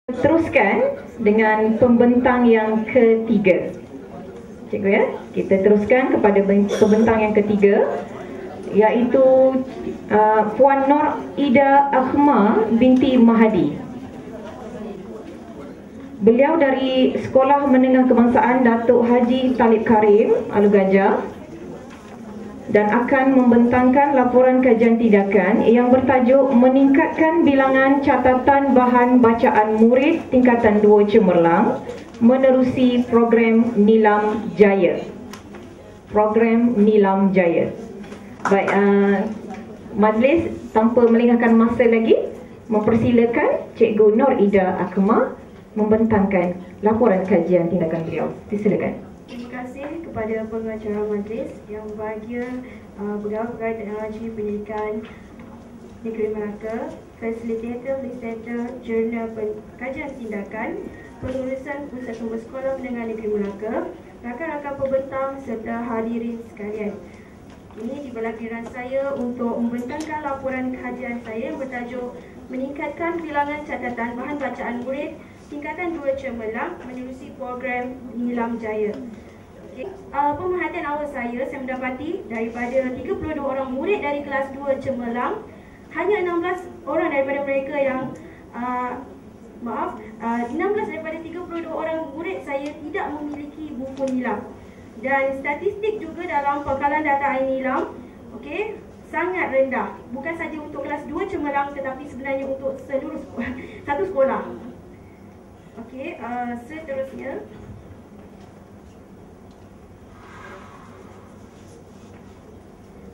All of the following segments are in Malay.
Teruskan dengan pembentang yang ketiga. Cikgu ya, kita teruskan kepada pembentang yang ketiga, iaitu Puan Nur Ida Ahma binti Mahadi. Beliau dari Sekolah Menengah Kebangsaan Datuk Haji Talib Karim, Alu Gajah, dan akan membentangkan laporan kajian tindakan yang bertajuk meningkatkan bilangan catatan bahan bacaan murid tingkatan 2 Cemerlang menerusi program Nilam Jaya. Program Nilam Jaya. Baik, majlis tanpa melengahkan masa lagi, mempersilakan Cikgu Nur Ida Ahma membentangkan laporan kajian tindakan beliau. Silakan. Terima kasih kepada pengacara majlis yang berbahagia, Pegawai Teknologi Pendidikan Negeri Melaka, Fasilitator, Facilitator, Jurnal Kajian Tindakan, Pengurusan Pusat Sumber Sekolah Menengah Negeri Melaka, rakan-rakan pembentang serta hadirin sekalian. Ini di giliran saya untuk membentangkan laporan kajian saya yang bertajuk meningkatkan bilangan catatan bahan bacaan murid tingkatan 2 Cemerlang menerusi program Nilam Jaya. Pemerhatian awal saya mendapati daripada 32 orang murid dari kelas 2 Cemerlang, hanya 16 orang daripada mereka yang 16 daripada 32 orang murid saya tidak memiliki buku nilam. Dan statistik juga dalam pengkalan data nilam, sangat rendah. Bukan saja untuk kelas 2 Cemerlang tetapi sebenarnya untuk seluruh satu sekolah. Seterusnya.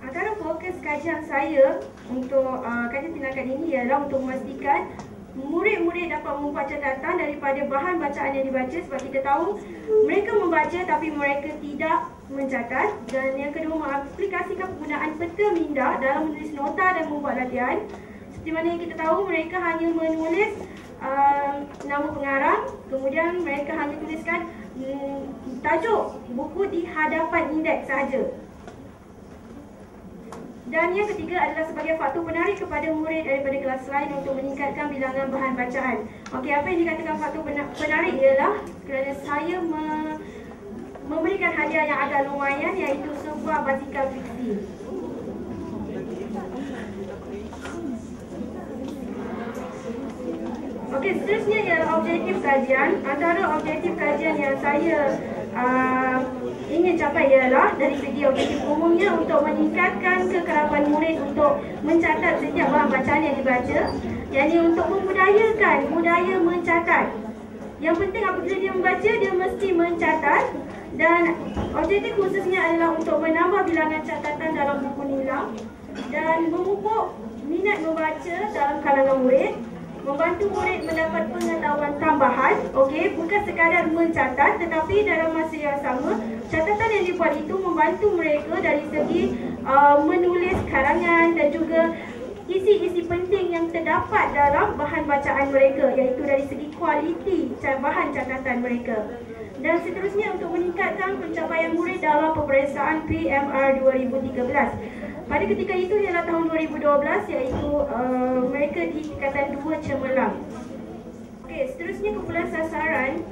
Antara fokus kajian saya untuk kajian tindakan ini ialah untuk memastikan murid-murid dapat membuat catatan daripada bahan bacaan yang dibaca, sebab kita tahu mereka membaca tapi mereka tidak mencatat. Dan yang kedua, mengaplikasikan penggunaan peta minda dalam menulis nota dan membuat latihan. Seperti mana yang kita tahu, mereka hanya menulis nama pengarang, kemudian mereka hanya tuliskan tajuk buku di hadapan indeks sahaja. Dan yang ketiga adalah sebagai faktor penarik kepada murid daripada kelas lain untuk meningkatkan bilangan bahan bacaan. Apa yang dikatakan faktor penarik ialah kerana saya memberikan hadiah yang agak lumayan, iaitu sebuah basikal fiksi. Seterusnya ialah objektif kajian. Antara objektif kajian yang saya ingin capai ialah dari segi objektif umumnya untuk meningkatkan kekerapan murid untuk mencatat setiap bahan bacaan yang dibaca, yakni untuk membudayakan budaya mencatat. Yang penting apabila dia membaca, dia mesti mencatat. Dan objektif khususnya adalah untuk menambah bilangan catatan dalam buku nilam dan memupuk minat membaca dalam kalangan murid, membantu murid mendapat pengetahuan tambahan, bukan sekadar mencatat, tetapi dalam masa yang sama, catatan yang dibuat itu membantu mereka dari segi menulis karangan dan juga isi-isi penting yang terdapat dalam bahan bacaan mereka, iaitu dari segi kualiti bahan catatan mereka. Dan seterusnya untuk meningkatkan pencapaian murid dalam peperiksaan PMR 2013. Pada ketika itu ialah tahun 2012, iaitu mereka di tingkatan 2 Cemerlang. Seterusnya kumpulan sasaran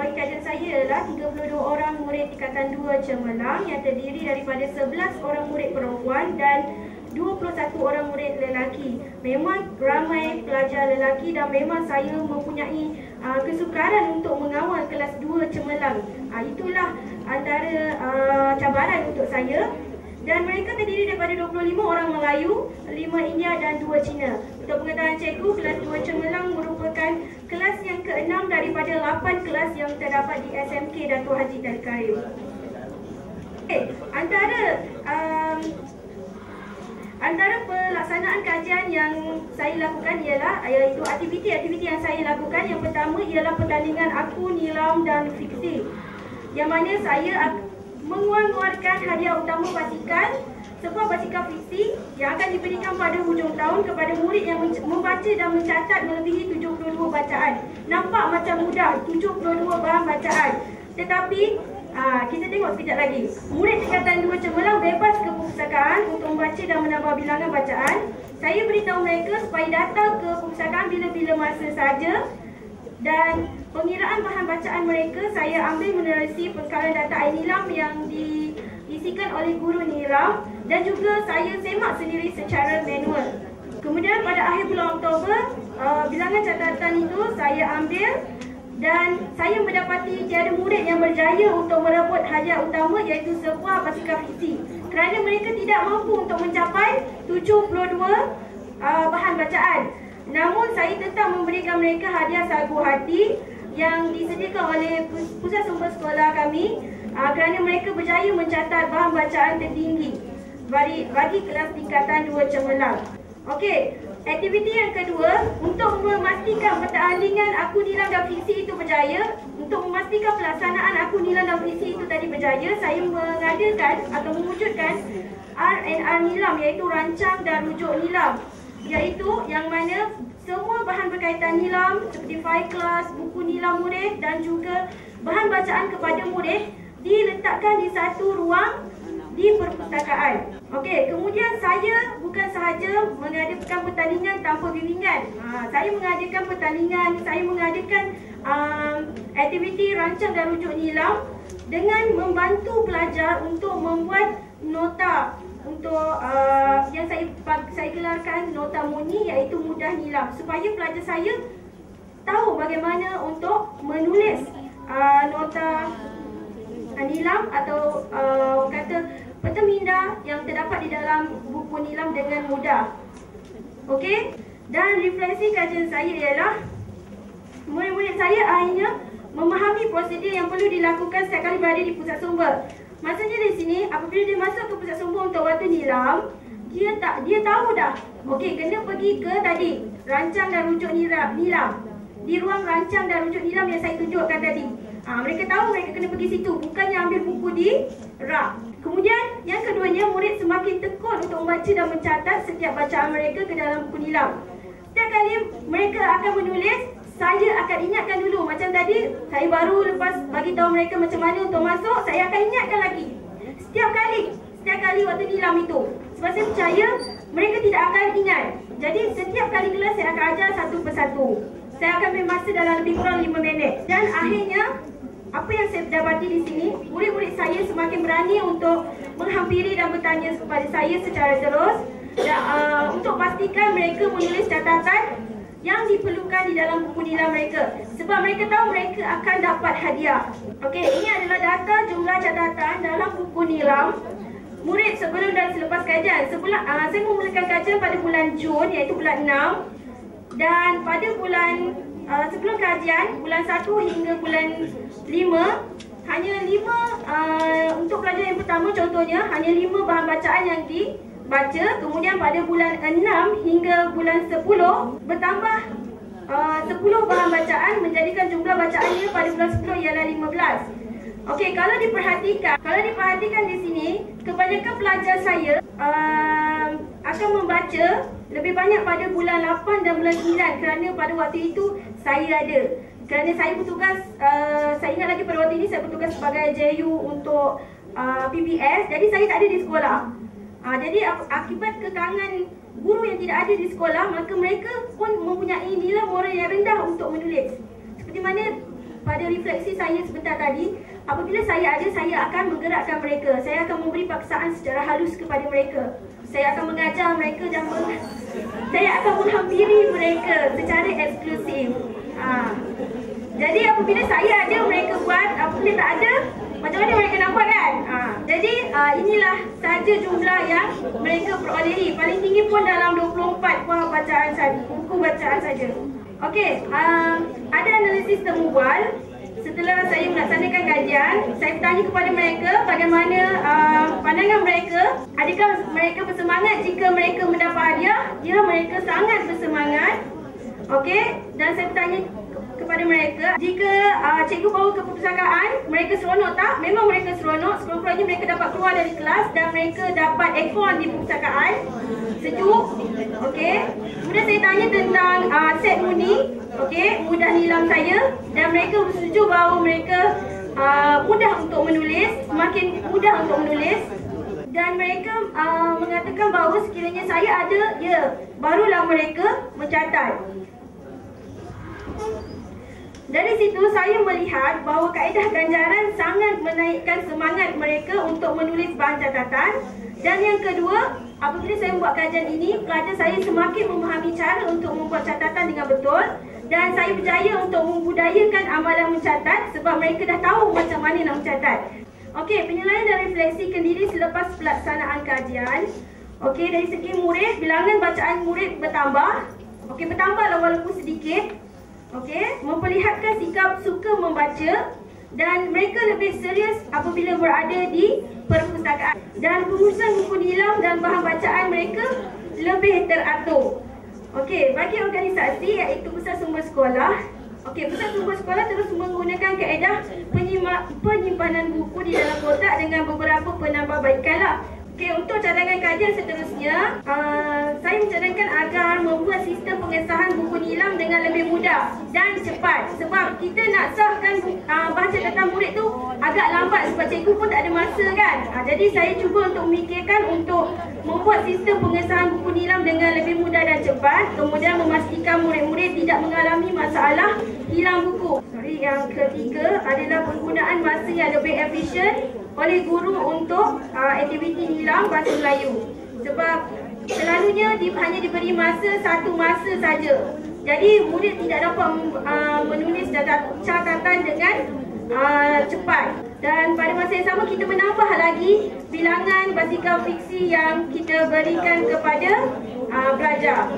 bagi kajian saya ialah 32 orang murid tingkatan 2 Cemerlang yang terdiri daripada 11 orang murid perempuan dan 21 orang murid lelaki. Memang ramai pelajar lelaki dan memang saya mempunyai kesukaran untuk mengawal kelas 2 Cemerlang. Itulah antara cabaran untuk saya. Dan mereka terdiri daripada 25 orang Melayu, 5 India dan 2 Cina. Untuk pengetahuan cikgu, kelas 2 Cemerlang merupakan kelas yang ke-6 daripada 8 kelas yang terdapat di SMK Datuk Haji Talib Karim. Antara pelaksanaan kajian yang saya lakukan ialah iaitu aktiviti-aktiviti yang saya lakukan. Yang pertama ialah pertandingan aku, nilam dan fiksi, yang mana saya mengeluarkan hadiah utama sebuah basikal fiksi yang akan diberikan pada hujung tahun kepada murid yang membaca dan mencatat melebihi 72 bacaan. Nampak macam mudah, 72 bahan bacaan. Tetapi kita tengok sekejap lagi. Murid tingkatan 2 Cemerlang bebas ke perpustakaan untuk membaca dan menambah bilangan bacaan. Saya beritahu mereka supaya datang ke perpustakaan bila-bila masa saja Dan pengiraan bahan bacaan mereka saya ambil menerusi pengkalan data Ainilam yang diisikan oleh guru Nilam, dan juga saya semak sendiri secara manual. Kemudian pada akhir bulan Oktober, bilangan catatan itu saya ambil dan saya mendapati tiada murid yang berjaya untuk merebut hadiah utama, iaitu sebuah basikal fiksi, kerana mereka tidak mampu untuk mencapai 72 bahan bacaan. Namun saya tetap memberikan mereka hadiah sagu hati yang disediakan oleh pusat sumber sekolah kami, kerana mereka berjaya mencatat bahan bacaan tertinggi bagi kelas tingkatan 2 cemerlang. Okey, aktiviti yang kedua, untuk memastikan pertandingan aku Nilam dan fiksi itu berjaya, untuk memastikan pelaksanaan aku Nilam dan fiksi itu tadi berjaya, saya mengadakan atau mewujudkan R&R Nilam, iaitu rancang dan rujuk Nilam, iaitu yang mana semua bahan berkaitan Nilam seperti file kelas, buku Nilam murid dan juga bahan bacaan kepada murid diletakkan di satu ruang di perpustakaan. Okey, kemudian saya bukan sahaja mengadakan pertandingan tanpa bimbingan. Saya mengadakan pertandingan, saya mengadakan aktiviti rancang dan rujuk Nilam dengan membantu pelajar untuk membuat nota untuk yang saya gelarkan nota murni, iaitu mudah Nilam, supaya pelajar saya tahu bagaimana untuk menulis nota Nilam atau kata peta minda yang terdapat di dalam buku Nilam dengan mudah. Okey, dan refleksi kajian saya ialah murid-murid saya akhirnya memahami prosedur yang perlu dilakukan setiap kali berada di pusat sumber. Maksudnya di sini, apabila dia masuk ke pusat sumber untuk waktu Nilam, dia tahu dah. Okey, kena pergi ke tadi rancang dan rujuk Nilam. Di ruang rancang dan rujuk Nilam yang saya tunjukkan tadi. Mereka tahu mereka kena pergi situ, bukannya ambil buku di rak. Kemudian yang keduanya, murid semakin tekun untuk membaca dan mencatat setiap bacaan mereka ke dalam buku Nilam. Setiap kali mereka akan menulis, saya akan ingatkan dulu. Macam tadi, saya baru lepas bagi tahu mereka macam mana untuk masuk, saya akan ingatkan lagi. Setiap kali waktu Nilam itu. Sebab saya percaya mereka tidak akan ingat. Jadi setiap kali kelas saya akan ajar satu persatu. Saya akan ambil masa dalam lebih kurang 5 minit. Dan akhirnya, apa yang saya dapati di sini, murid-murid saya semakin berani untuk menghampiri dan bertanya kepada saya secara terus, dan, untuk pastikan mereka menulis catatan yang diperlukan di dalam buku Nilam mereka, sebab mereka tahu mereka akan dapat hadiah. Okey, ini adalah data jumlah catatan dalam buku Nilam murid sebelum dan selepas kajian. Saya memulakan kajian pada bulan Jun, iaitu bulan 6, dan pada bulan sebelum kajian, bulan 1 hingga bulan 5, hanya 5 untuk pelajaran yang pertama contohnya, hanya 5 bahan bacaan yang dibaca. Kemudian pada bulan 6 hingga bulan 10 bertambah 10 bahan bacaan, menjadikan jumlah bacaannya pada bulan 10 ialah 15. Okey, kalau diperhatikan di sini, kebanyakan pelajar saya akan membaca lebih banyak pada bulan 8 dan bulan 9, kerana pada waktu itu saya ada. Kerana saya bertugas, saya ingat lagi pada waktu ini saya bertugas sebagai JU untuk PBS, jadi saya tak ada di sekolah. Jadi akibat kekangan guru yang tidak ada di sekolah, maka mereka pun mempunyai nilai moral yang rendah untuk menulis. Seperti mana pada refleksi saya sebentar tadi, apabila saya ada, saya akan menggerakkan mereka. Saya akan memberi paksaan secara halus kepada mereka. Saya akan mengajar mereka dan saya akan menghampiri mereka secara eksklusif. Jadi apabila saya ada, mereka buat. Apabila tak ada, macam mana mereka nak buat kan? Jadi inilah saja jumlah yang mereka perolehi. Paling tinggi pun dalam 24 buah bacaan saja, buku bacaan saja. Okey, ada analisis temubual. Setelah saya melaksanakan kajian, saya bertanya kepada mereka bagaimana pandangan mereka. Adakah mereka bersemangat jika mereka mendapat hadiah? Ya, mereka sangat bersemangat. Okey, dan saya bertanya kepada mereka, jika cikgu bawa ke perpustakaan, mereka seronok tak? Memang mereka seronok. Sekurang-kurangnya mereka dapat keluar dari kelas dan mereka dapat aircon di perpustakaan, sejuk. Okey. Kemudian saya tanya tentang set mudi, okey, mudah Nilam saya, dan mereka bersetuju bahawa mereka mudah untuk menulis, semakin mudah untuk menulis. Dan mereka mengatakan bahawa sekiranya saya ada, ya, barulah mereka mencatat. Dari situ saya melihat bahawa kaedah ganjaran sangat menaikkan semangat mereka untuk menulis bahan catatan. Dan yang kedua, apabila saya membuat kajian ini, pelajar saya semakin memahami cara untuk membuat catatan dengan betul. Dan saya berjaya untuk membudayakan amalan mencatat sebab mereka dah tahu macam mana nak mencatat. Okey, penilaian dan refleksikan diri selepas pelaksanaan kajian. Okey, dari segi murid, bilangan bacaan murid bertambah. Okey, bertambahlah walaupun sedikit. Okey, memperlihatkan sikap suka membaca dan mereka lebih serius apabila berada di perpustakaan. Dan pengurusan buku nilam dan bahan bacaan mereka lebih teratur. Okey, bagi organisasi iaitu Pusat Sumber Sekolah. Okey, Pusat Sumber Sekolah terus menggunakan kaedah penyimpanan buku di dalam kotak dengan beberapa penambahbaikan. Okey, untuk cadangan kajian seterusnya, saya mencadangkan agar membuat sistem pengesahan buku nilam dengan lebih mudah dan cepat. Sebab kita nak sahkan bahan catatan murid tu agak lambat sebab cikgu pun tak ada masa kan. Jadi saya cuba untuk memikirkan untuk membuat sistem pengesahan buku nilam dengan lebih mudah dan cepat. Kemudian memastikan murid-murid tidak mengalami masalah hilang buku. Yang ketiga adalah penggunaan masa yang lebih efisien oleh guru untuk aktiviti nilam bahasa Melayu. Sebab selalunya hanya diberi satu masa saja. Jadi murid tidak dapat menulis catatan dengan cepat. Dan pada masa yang sama kita menambah lagi bilangan basikal fiksi yang kita berikan kepada pelajar.